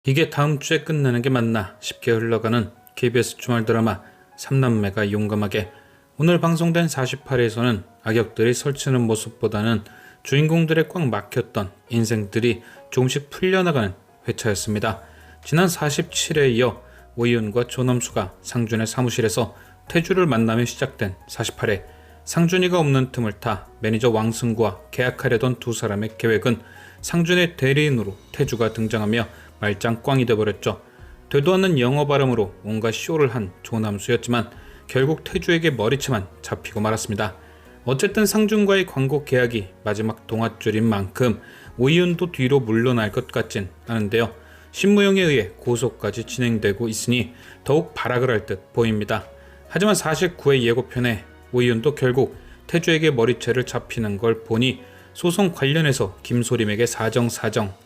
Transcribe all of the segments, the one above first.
이게 다음 주에 끝나는 게 맞나 싶게 흘러가는 KBS 주말 드라마 삼남매가 용감하게. 오늘 방송된 48회에서는 악역들이 설치는 모습보다는 주인공들의 꽉 막혔던 인생들이 조금씩 풀려나가는 회차였습니다. 지난 47회에 이어 오이윤과 조남수가 상준의 사무실에서 태주를 만나며 시작된 48회. 상준이가 없는 틈을 타 매니저 왕승구와 계약하려던 두 사람의 계획은 상준의 대리인으로 태주가 등장하며 말짱 꽝이 돼버렸죠. 되도 않는 영어 발음으로 온갖 쇼를 한 조남수였지만 결국 태주에게 머리채만 잡히고 말았습니다. 어쨌든 상준과의 광고 계약이 마지막 동아줄인 만큼 오이윤도 뒤로 물러날 것 같진 않은데요. 신무영에 의해 고소까지 진행되고 있으니 더욱 발악을 할 듯 보입니다. 하지만 49회 예고편에 오이윤도 결국 태주에게 머리채를 잡히는 걸 보니 소송 관련해서 김소림에게 사정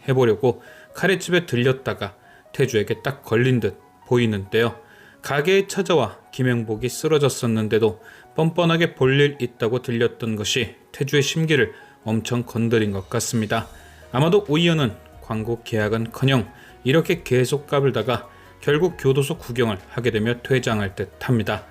해보려고 카레집에 들렸다가 태주에게 딱 걸린 듯 보이는데요. 가게에 찾아와 김행복이 쓰러졌었는데도 뻔뻔하게 볼일 있다고 들렸던 것이 태주의 심기를 엄청 건드린 것 같습니다. 아마도 오이연은 광고 계약은커녕 이렇게 계속 까불다가 결국 교도소 구경을 하게 되며 퇴장할 듯 합니다.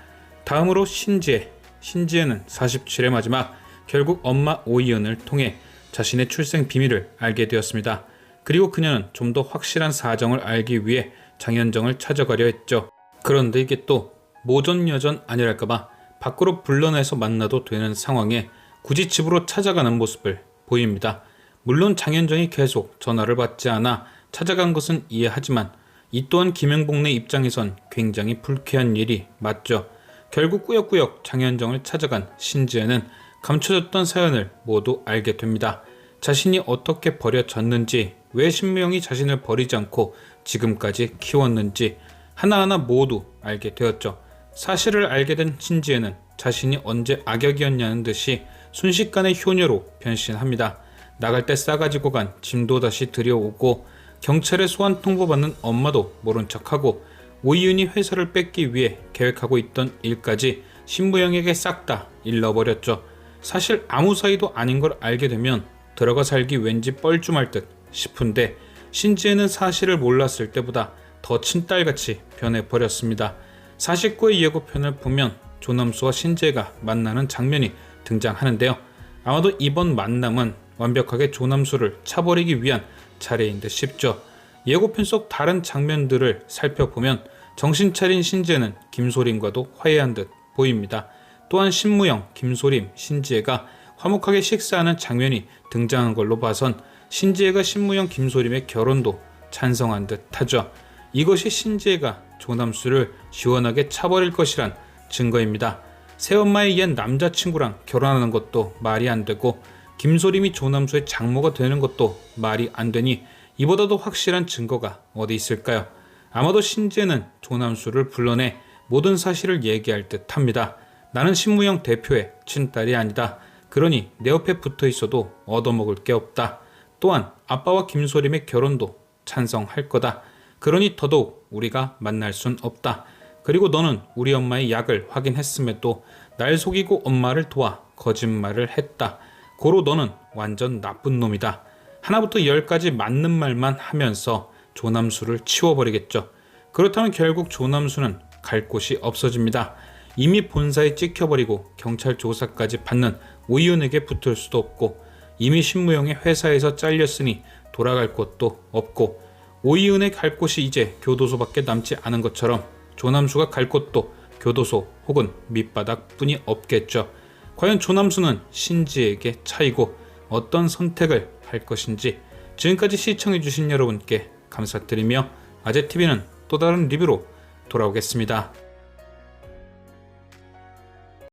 다음으로 신지혜는 47회 마지막 결국 엄마 오이연을 통해 자신의 출생 비밀을 알게 되었습니다. 그리고 그녀는 좀 더 확실한 사정을 알기 위해 장현정을 찾아가려 했죠. 그런데 이게 또 모전여전 아니랄까봐 밖으로 불러내서 만나도 되는 상황에 굳이 집으로 찾아가는 모습을 보입니다. 물론 장현정이 계속 전화를 받지 않아 찾아간 것은 이해하지만 이 또한 김행복네 입장에선 굉장히 불쾌한 일이 맞죠. 결국 꾸역꾸역 장현정을 찾아간 신지혜는 감춰졌던 사연을 모두 알게 됩니다. 자신이 어떻게 버려졌는지, 왜 신무영이 자신을 버리지 않고 지금까지 키웠는지 하나하나 모두 알게 되었죠. 사실을 알게 된 신지혜는 자신이 언제 악역이었냐는 듯이 순식간에 효녀로 변신합니다. 나갈 때 싸가지고 간 짐도 다시 들여오고 경찰에 소환 통보받는 엄마도 모른 척하고 오이윤이 회사를 뺏기 위해 계획하고 있던 일까지 신무영에게 싹 다 일러버렸죠. 사실 아무 사이도 아닌 걸 알게 되면 들어가 살기 왠지 뻘쭘할 듯 싶은데 신지혜는 사실을 몰랐을 때보다 더 친딸같이 변해버렸습니다. 49회 예고편을 보면 조남수와 신지혜가 만나는 장면이 등장하는데요. 아마도 이번 만남은 완벽하게 조남수를 차버리기 위한 차례인 듯 싶죠. 예고편 속 다른 장면들을 살펴보면 정신 차린 신지혜는 김소림과도 화해한 듯 보입니다. 또한 신무영, 김소림, 신지혜가 화목하게 식사하는 장면이 등장한 걸로 봐선 신지혜가 신무영, 김소림의 결혼도 찬성한 듯 하죠. 이것이 신지혜가 조남수를 시원하게 차버릴 것이란 증거입니다. 새엄마의 옛 남자친구랑 결혼하는 것도 말이 안 되고 김소림이 조남수의 장모가 되는 것도 말이 안 되니 이보다도 확실한 증거가 어디 있을까요? 아마도 신지혜는 조남수를 불러내 모든 사실을 얘기할 듯 합니다. 나는 신무영 대표의 친딸이 아니다. 그러니 내 옆에 붙어 있어도 얻어먹을 게 없다. 또한 아빠와 김소림의 결혼도 찬성할 거다. 그러니 더더욱 우리가 만날 순 없다. 그리고 너는 우리 엄마의 약을 확인했음에도 날 속이고 엄마를 도와 거짓말을 했다. 고로 너는 완전 나쁜 놈이다. 하나부터 10까지 맞는 말만 하면서 조남수를 치워버리겠죠. 그렇다면 결국 조남수는 갈 곳이 없어집니다. 이미 본사에 찍혀버리고 경찰 조사까지 받는 오이윤에게 붙을 수도 없고 이미 신무영의 회사에서 잘렸으니 돌아갈 곳도 없고 오이윤의 갈 곳이 이제 교도소밖에 남지 않은 것처럼 조남수가 갈 곳도 교도소 혹은 밑바닥뿐이 없겠죠. 과연 조남수는 신지에게 차이고 어떤 선택을 할 것인지. 지금까지 시청해주신 여러분께 감사드리며 아재TV는 또 다른 리뷰로 돌아오겠습니다.